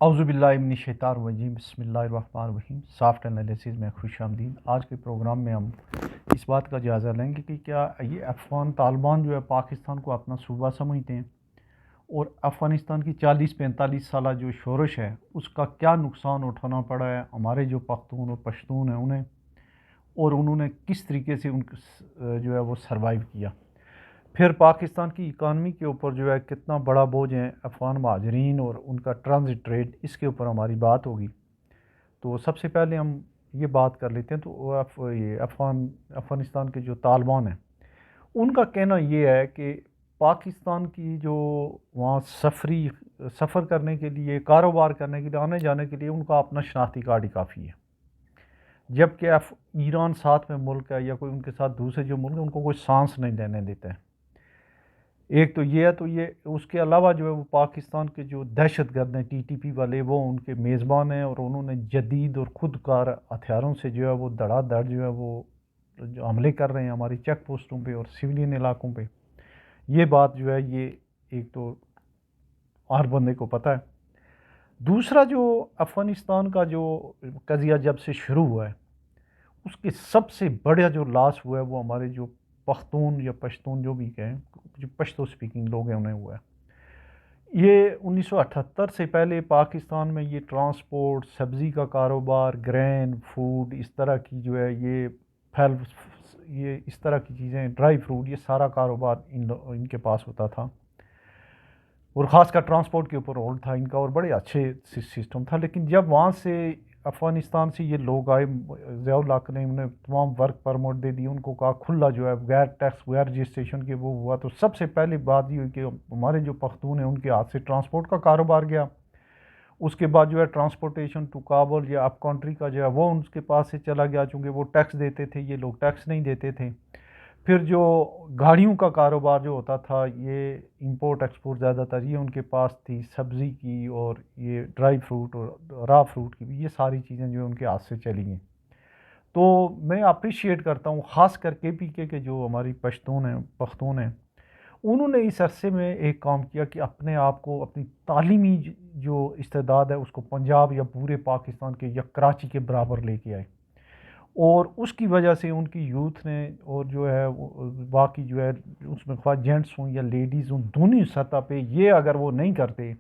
اعوذ باللہ من الشیطان الرجیم، بسم اللہ الرحمن الرحیم۔ سافٹ انالیسز میں خوش آمدید۔ آج کے پروگرام میں ہم اس بات کا جائزہ لیں گے کہ کیا یہ افغان طالبان جو ہے پاکستان کو اپنا صوبہ سمجھتے ہیں، اور افغانستان کی 40-45 سالہ جو شورش ہے اس کا کیا نقصان اٹھانا پڑا ہے ہمارے جو پختون اور پشتون ہیں انہیں، اور انہوں نے کس طریقے سے جو ہے وہ سروائیو کیا۔ پھر پاکستان کی اکانومی کے اوپر جو ہے کتنا بڑا بوجھ ہے افغان مہاجرین اور ان کا ٹرانزٹ ٹریڈ، اس کے اوپر ہماری بات ہوگی۔ تو سب سے پہلے ہم یہ بات کر لیتے ہیں تو یہ افغانستان کے جو طالبان ہیں ان کا کہنا یہ ہے کہ پاکستان کی جو وہاں سفر کرنے کے لیے، کاروبار کرنے کے لیے، آنے جانے کے لیے ان کا اپنا شناختی کارڈ ہی کافی ہے، جبکہ ایران ساتھ میں ملک ہے یا کوئی ان کے ساتھ دوسرے جو ملک ہیں ان کو کوئی سانس نہیں لینے دیتے ہیں۔ ایک تو یہ ہے، تو یہ اس کے علاوہ جو ہے وہ پاکستان کے جو دہشت گرد ہیں ٹی ٹی پی والے، وہ ان کے میزبان ہیں، اور انہوں نے جدید اور خود کار ہتھیاروں سے جو ہے وہ دھڑا دھڑ جو ہے وہ جو حملے کر رہے ہیں ہماری چیک پوسٹوں پہ اور سویلین علاقوں پہ۔ یہ بات جو ہے یہ ایک تو ہر بندے کو پتہ ہے۔ دوسرا، جو افغانستان کا جو قضیہ جب سے شروع ہوا ہے اس کے سب سے بڑا جو لاس ہوا ہے وہ ہمارے جو پختون یا پشتون جو بھی کہیں، جو پشتو سپیکنگ لوگ ہیں انہیں ہوا ہے۔ یہ 1978 سے پہلے پاکستان میں یہ ٹرانسپورٹ، سبزی کا کاروبار، گرین، فوڈ، اس طرح کی جو ہے یہ اس طرح کی چیزیں، ڈرائی فروٹ، یہ سارا کاروبار ان کے پاس ہوتا تھا، اور خاص کر ٹرانسپورٹ کے اوپر رول تھا ان کا، اور بڑے اچھے سسٹم تھا۔ لیکن جب وہاں سے افغانستان سے یہ لوگ آئے، ضیاء الحق نے انہیں تمام ورک پرمٹ دے دی، ان کو کہا کھلا جو ہے بغیر ٹیکس بغیر رجسٹریشن کے وہ ہوا، تو سب سے پہلی بات یہ ہوئی کہ ہمارے جو پختون ہیں ان کے ہاتھ سے ٹرانسپورٹ کا کاروبار گیا۔ اس کے بعد جو ہے ٹرانسپورٹیشن ٹو کابل یا اپ کنٹری کا جو ہے وہ ان کے پاس سے چلا گیا، چونکہ وہ ٹیکس دیتے تھے، یہ لوگ ٹیکس نہیں دیتے تھے۔ پھر جو گاڑیوں کا کاروبار جو ہوتا تھا، یہ امپورٹ ایکسپورٹ زیادہ تر یہ ان کے پاس تھی، سبزی کی اور یہ ڈرائی فروٹ اور را فروٹ کی بھی، یہ ساری چیزیں جو ان کے ہاتھ سے چلی گئیں۔ تو میں اپریشیٹ کرتا ہوں خاص کر کے پی کے جو ہماری پختون ہیں، انہوں نے اس عرصے میں ایک کام کیا کہ اپنے آپ کو، اپنی تعلیمی جو استعداد ہے اس کو پنجاب یا پورے پاکستان کے یا کراچی کے برابر لے کے آئے، اور اس کی وجہ سے ان کی یوتھ نے اور جو ہے باقی جو ہے اس میں خواہ جینٹس ہوں یا لیڈیز ہوں، دونوں سطح پہ یہ اگر وہ نہیں کرتے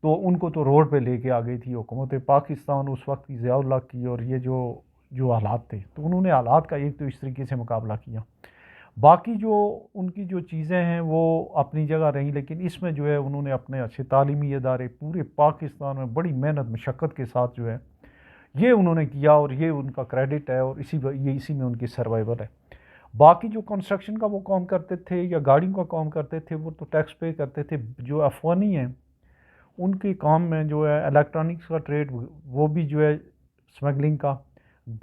تو ان کو تو روڈ پہ لے کے آ گئی تھی حکومت پاکستان اس وقت کی، ضیاء الحق کی، اور یہ جو حالات تھے، تو انہوں نے حالات کا ایک تو اس طریقے سے مقابلہ کیا۔ باقی جو ان کی جو چیزیں ہیں وہ اپنی جگہ رہیں، لیکن اس میں جو ہے انہوں نے اپنے اچھے تعلیمی ادارے پورے پاکستان میں بڑی محنت مشقت کے ساتھ جو ہے یہ انہوں نے کیا، اور یہ ان کا کریڈٹ ہے، اور اسی میں ان کی سروائیول ہے۔ باقی جو کنسٹرکشن کا وہ کام کرتے تھے یا گاڑیوں کا کام کرتے تھے وہ تو ٹیکس پے کرتے تھے۔ جو افغانی ہیں ان کے کام میں جو ہے الیکٹرانکس کا ٹریڈ، وہ بھی جو ہے سمگلنگ کا،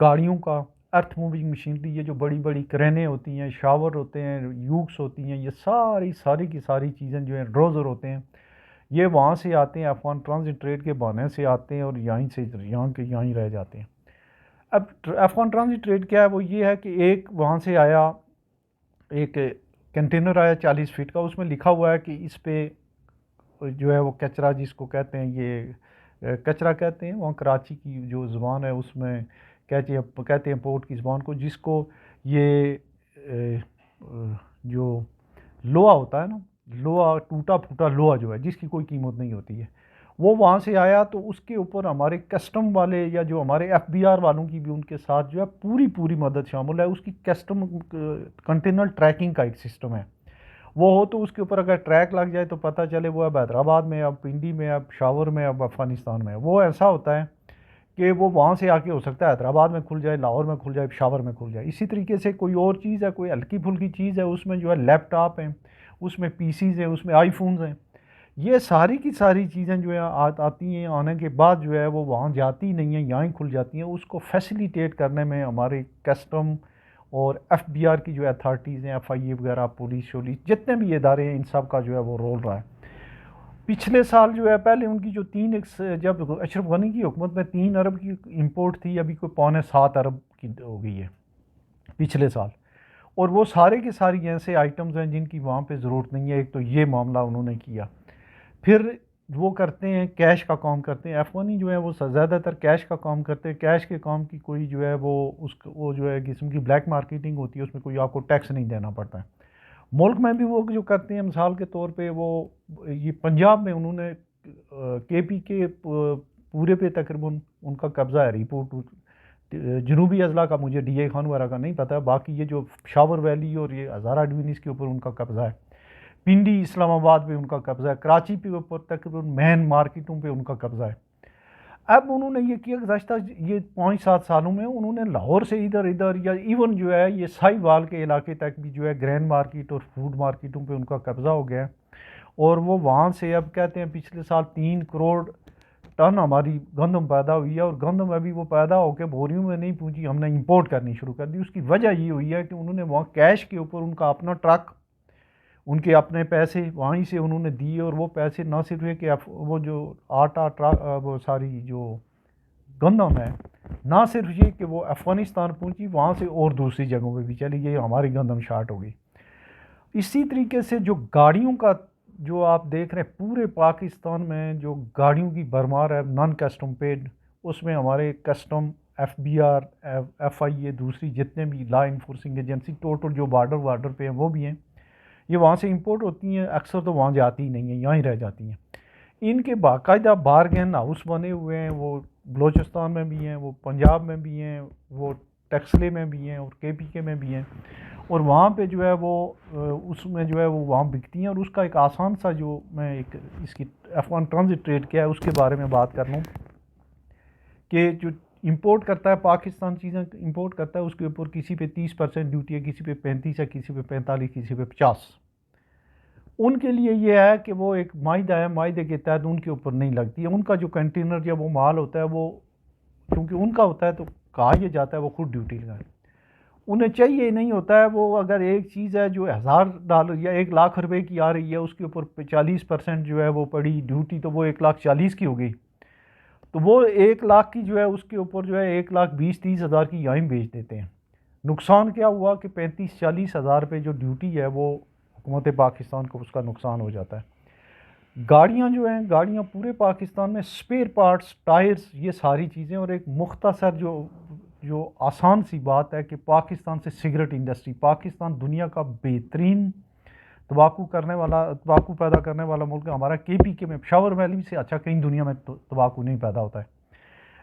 گاڑیوں کا، ارتھ موونگ مشینری، یہ جو بڑی بڑی کرینیں ہوتی ہیں، شاور ہوتے ہیں، یوکس ہوتی ہیں، یہ ساری کی ساری چیزیں جو ہیں، ڈروزر ہوتے ہیں، یہ وہاں سے آتے ہیں، افغان ٹرانزٹ ٹریڈ کے بہانے سے آتے ہیں، اور یہاں ہی رہ جاتے ہیں۔ اب افغان ٹرانزٹ ٹریڈ کیا ہے؟ وہ یہ ہے کہ ایک وہاں سے آیا، ایک کنٹینر آیا 40 فٹ کا، اس میں لکھا ہوا ہے کہ اس پہ جو ہے وہ کچرا، جس کو کہتے ہیں یہ کچرا کہتے ہیں وہاں کراچی کی جو زبان ہے اس میں کہتے ہیں پورٹ کی زبان کو، جس کو یہ جو لوہا ہوتا ہے نا، لوہا، ٹوٹا پھوٹا لوہا جو ہے جس کی کوئی قیمت نہیں ہوتی ہے، وہ وہاں سے آیا، تو اس کے اوپر ہمارے کسٹم والے یا جو ہمارے ایف بی آر والوں کی بھی ان کے ساتھ جو ہے پوری مدد شامل ہے۔ اس کی کسٹم کنٹینر ٹریکنگ کا ایک سسٹم ہے، وہ ہو تو اس کے اوپر اگر ٹریک لگ جائے تو پتہ چلے وہ اب حیدرآباد میں، اب پنڈی میں، اب شاور میں، اب افغانستان میں۔ وہ ایسا ہوتا ہے کہ وہ وہاں سے آ کے ہو سکتا ہے حیدرآباد میں کھل جائے، لاہور میں کھل جائے، پشاور میں کھل جائے۔ اسی طریقے سے کوئی اور چیز ہے، کوئی ہلکی پھلکی چیز ہے، اس میں جو ہے لیپ ٹاپ ہیں، اس میں پی سیز ہیں، اس میں آئی فونز ہیں، یہ ساری کی ساری چیزیں جو ہے آتی ہیں، آنے کے بعد جو ہے وہ وہاں جاتی نہیں ہیں، یہاں ہی کھل جاتی ہیں۔ اس کو فیسیلیٹیٹ کرنے میں ہمارے کسٹم اور ایف بی آر کی جو اتھارٹیز ہیں، ایف آئی اے وغیرہ، پولیس شولیس، جتنے بھی ادارے ہیں، ان سب کا جو ہے وہ رول رہا ہے۔ پچھلے سال جو ہے پہلے ان کی جو جب اشرف غنی کی حکومت میں 3 ارب کی امپورٹ تھی، ابھی کوئی 6.25 ارب کی ہو گئی ہے پچھلے سال، اور وہ سارے کے ساری ایسے آئٹمز ہیں جن کی وہاں پہ ضرورت نہیں ہے۔ ایک تو یہ معاملہ انہوں نے کیا۔ پھر وہ کرتے ہیں کیش کا کام کرتے ہیں، افغانی جو ہے وہ زیادہ تر کیش کا کام کرتے ہیں، کیش کے کام کی کوئی جو ہے وہ جو ہے قسم کی بلیک مارکیٹنگ ہوتی ہے، اس میں کوئی آپ کو ٹیکس نہیں دینا پڑتا ہے۔ ملک میں بھی وہ جو کرتے ہیں، مثال کے طور پہ وہ یہ پنجاب میں انہوں نے کے پی کے پورے پہ تقریباً ان کا قبضہ ہے، رپورٹ جنوبی اضلاع کا مجھے ڈی اے خان وغیرہ کا نہیں پتہ، باقی یہ جو پشاور ویلی اور یہ ہزارہ ڈوینس کے اوپر ان کا قبضہ ہے، پنڈی اسلام آباد پہ ان کا قبضہ ہے، کراچی پہ اوپر تقریباً مین مارکیٹوں پہ ان کا قبضہ ہے۔ اب انہوں نے یہ کیا گزشتہ یہ 5-7 سالوں میں انہوں نے لاہور سے ادھر یا ایون جو ہے یہ سائی وال کے علاقے تک بھی جو ہے گرین مارکیٹ اور فوڈ مارکیٹوں پہ ان کا قبضہ ہو گیا ہے، اور وہ وہاں سے اب کہتے ہیں پچھلے سال 3 کروڑ ٹن ہماری گندم پیدا ہوئی ہے، اور گندم ابھی وہ پیدا ہو کے بوریوں میں نہیں پہنچی، ہم نے امپورٹ کرنی شروع کر دی۔ اس کی وجہ یہ ہوئی ہے کہ انہوں نے وہاں کیش کے اوپر ان کا اپنا ٹرک، ان کے اپنے پیسے وہیں سے انہوں نے دیے، اور وہ پیسے نہ صرف ہے کہ وہ جو آٹا وہ ساری جو گندم ہے، نہ صرف یہ کہ وہ افغانستان پہنچی، وہاں سے اور دوسری جگہوں پہ بھی چلی گئی، ہماری گندم شارٹ ہو گئی۔ اسی طریقے سے جو گاڑیوں کا جو آپ دیکھ رہے ہیں پورے پاکستان میں جو گاڑیوں کی بھرمار ہے نان کسٹم پیڈ، اس میں ہمارے custom, F B R, F I A, دوسری جتنے بھی لا انفورسنگ ایجنسی ٹوٹل جو بارڈر پہ ہیں وہ بھی ہیں، یہ وہاں سے امپورٹ ہوتی ہیں، اکثر تو وہاں جاتی ہی نہیں ہیں، یہاں ہی رہ جاتی ہیں۔ ان کے باقاعدہ بارگین ہاؤس بنے ہوئے ہیں، وہ بلوچستان میں بھی ہیں، وہ پنجاب میں بھی ہیں، وہ ٹیکسلے میں بھی ہیں، اور کے پی کے میں بھی ہیں، اور وہاں پہ جو ہے وہ اس میں جو ہے وہ وہاں بکتی ہیں۔ اور اس کا ایک آسان سا جو میں ایک اس کی افغان ٹرانزٹ ٹریڈ کیا ہے اس کے بارے میں بات کر لوں کہ جو امپورٹ کرتا ہے پاکستان چیزیں امپورٹ کرتا ہے، اس کے اوپر کسی پہ 30% ڈیوٹی ہے، کسی پہ 35 ہے، کسی پہ 45، کسی پہ 50۔ ان کے لیے یہ ہے کہ وہ ایک معاہدہ ہے، معاہدے کے تحت ان کے اوپر نہیں لگتی ہے، ان کا جو کنٹینر جب وہ مال ہوتا ہے وہ چونکہ ان کا ہوتا ہے تو کہا یہ جاتا ہے وہ خود ڈیوٹی لگائیں، انہیں چاہیے نہیں ہوتا ہے، وہ اگر ایک چیز ہے جو $1000 یا 1,00,000 کی آ رہی ہے، اس کے اوپر 40% جو ہے وہ پڑی ڈیوٹی، تو وہ 1,40,000 کی ہو گئی، تو وہ 1,00,000 کی جو ہے اس کے اوپر جو ہے 1,20,000-30,000 کی یہیں بیچ دیتے ہیں۔ نقصان کیا ہوا کہ 35-40,000 جو ڈیوٹی ہے وہ حکومت پاکستان کو اس کا نقصان ہو جاتا ہے۔ گاڑیاں جو ہیں، گاڑیاں پورے پاکستان میں سپیئر پارٹس، ٹائرز، یہ ساری چیزیں، اور ایک مختصر جو آسان سی بات ہے کہ پاکستان سے سگریٹ انڈسٹری، پاکستان دنیا کا بہترین تمباکو پیدا کرنے والا ملک ہے، ہمارا کے پی کے میں پشاور ویلی سے اچھا کہیں دنیا میں تمباکو نہیں پیدا ہوتا ہے،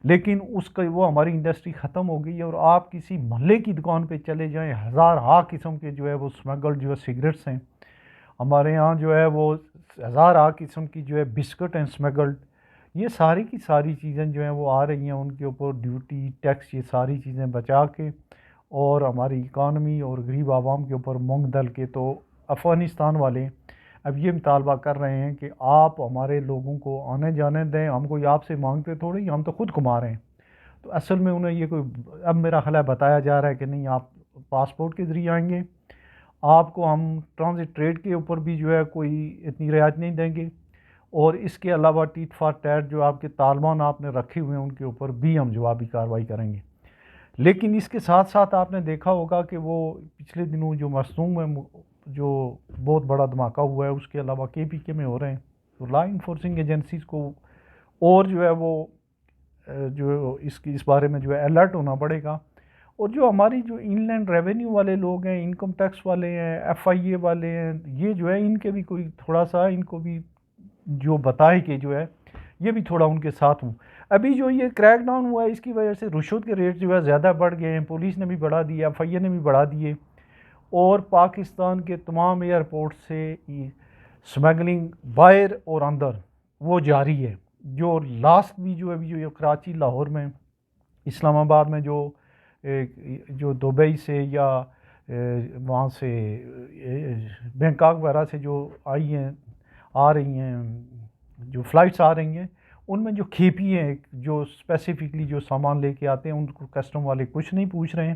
لیکن اس کا وہ ہماری انڈسٹری ختم ہو گئی ہے، اور آپ کسی محلے کی دکان پہ چلے جائیں، ہزارہا قسم کے جو ہے وہ اسمگلڈ جو ہے سگریٹس ہیں، ہمارے ہاں جو ہے وہ ہزارہا قسم کی جو ہے بسکٹ ہیں اسمگلڈ، یہ ساری کی ساری چیزیں جو ہیں وہ آ رہی ہیں، ان کے اوپر ڈیوٹی، ٹیکس، یہ ساری چیزیں بچا کے، اور ہماری اکانومی اور غریب عوام کے اوپر مونگ دل کے، تو افغانستان والے اب یہ مطالبہ کر رہے ہیں کہ آپ ہمارے لوگوں کو آنے جانے دیں، ہم کوئی آپ سے مانگتے تھوڑی، ہم تو خود کما رہے ہیں۔ تو اصل میں انہیں یہ کوئی اب میرا خیال ہے بتایا جا رہا ہے کہ نہیں، آپ پاسپورٹ کے ذریعے آئیں گے، آپ کو ہم ٹرانزٹ ٹریڈ کے اوپر بھی جو ہے کوئی اتنی رعایت نہیں دیں گے، اور اس کے علاوہ ٹیٹ فار ٹیٹ جو آپ کے طالبان آپ نے رکھے ہوئے ہیں ان کے اوپر بھی ہم جوابی کارروائی کریں گے۔ لیکن اس کے ساتھ ساتھ آپ نے دیکھا ہوگا کہ وہ پچھلے دنوں جو مصنوع میں جو بہت بڑا دھماکہ ہوا ہے، اس کے علاوہ کے پی کے میں ہو رہے ہیں، تو لا انفورسنگ ایجنسیز کو اور جو ہے وہ جو اس بارے میں جو ہے الرٹ ہونا پڑے گا، اور جو ہماری جو ان لینڈ ریونیو والے لوگ ہیں، انکم ٹیکس والے ہیں، ایف آئی اے والے ہیں، یہ جو ہے ان کے بھی کوئی تھوڑا سا ان کو بھی جو بتائے کہ جو ہے یہ بھی تھوڑا ان کے ساتھ ہوں۔ ابھی جو یہ کریک ڈاؤن ہوا ہے اس کی وجہ سے رشوت کے ریٹ جو ہے زیادہ بڑھ گئے ہیں، پولیس نے بھی بڑھا دیے، ایف آئی اے نے بھی بڑھا دیے، اور پاکستان کے تمام ایئرپورٹ سے سمگلنگ باہر اور اندر وہ جاری ہے۔ جو لاسٹ بھی جو ابھی جو کراچی، لاہور میں، اسلام آباد میں جو دبئی سے یا وہاں سے بینکاک وغیرہ سے جو آ رہی ہیں جو فلائٹس آ رہی ہیں، ان میں جو کھیپی ہیں جو اسپیسیفکلی جو سامان لے کے آتے ہیں، ان کو کسٹم والے کچھ نہیں پوچھ رہے ہیں،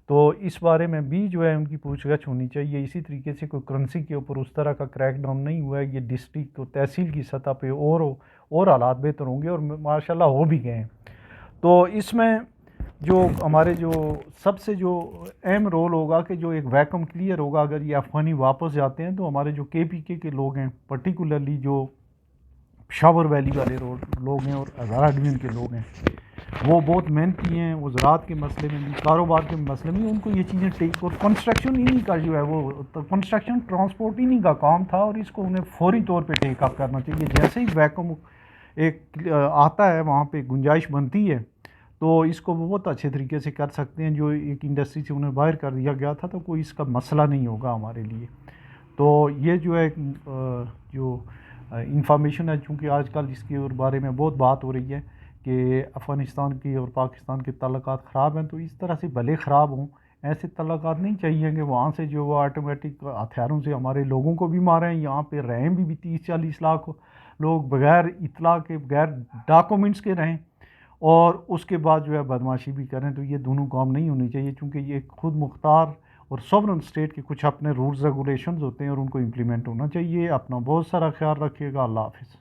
تو اس بارے میں بھی جو ہے ان کی پوچھ گچھ ہونی چاہیے۔ اسی طریقے سے کوئی کرنسی کے اوپر اس طرح کا کریک ڈاؤن نہیں ہوا ہے، یہ ڈسٹرکٹ اور تحصیل کی سطح پہ اور حالات بہتر ہوں گے، اور ماشاءاللہ ہو بھی گئے ہیں۔ تو اس میں جو ہمارے جو سب سے جو اہم رول ہوگا کہ جو ایک ویکم کلیئر ہوگا، اگر یہ افغانی واپس جاتے ہیں تو ہمارے جو کے پی کے لوگ ہیں، پرٹیکولرلی جو پشاور ویلی والے لوگ ہیں اور ہزارہ ڈویژن کے لوگ ہیں، وہ بہت محنتی ہیں، وہ زراعت کے مسئلے میں بھی، کاروبار کے مسئلے میں ان کو یہ چیزیں ٹیک، اور کنسٹرکشن انہی کا جو ہے وہ کنسٹرکشن ٹرانسپورٹ انہی کا کام تھا، اور اس کو انہیں فوری طور پہ ٹیک اپ کرنا چاہیے۔ جیسے ہی ویکیوم ایک آتا ہے، وہاں پہ گنجائش بنتی ہے، تو اس کو وہ بہت اچھے طریقے سے کر سکتے ہیں۔ جو ایک انڈسٹری سے انہیں باہر کر دیا گیا تھا، تو کوئی اس کا مسئلہ نہیں ہوگا ہمارے لیے۔ تو یہ جو ہے جو انفارمیشن ہے، چونکہ آج کل اس کے بارے میں بہت بات ہو رہی ہے کہ افغانستان کی اور پاکستان کے تعلقات خراب ہیں، تو اس طرح سے بھلے خراب ہوں، ایسے تعلقات نہیں چاہیے کہ وہاں سے جو وہ آٹومیٹک ہتھیاروں سے ہمارے لوگوں کو بھی ماریں، یہاں پہ رہیں بھی 30-40 لاکھ لوگ بغیر اطلاع کے، بغیر ڈاکومنٹس کے رہیں، اور اس کے بعد جو ہے بدماشی بھی کریں۔ تو یہ دونوں کام نہیں ہونی چاہیے، چونکہ یہ خود مختار اور سوورن اسٹیٹ کے کچھ اپنے رولز ریگولیشنز ہوتے ہیں، اور ان کو امپلیمنٹ ہونا چاہیے۔ اپنا بہت سارا خیال رکھیے گا۔ اللہ حافظ۔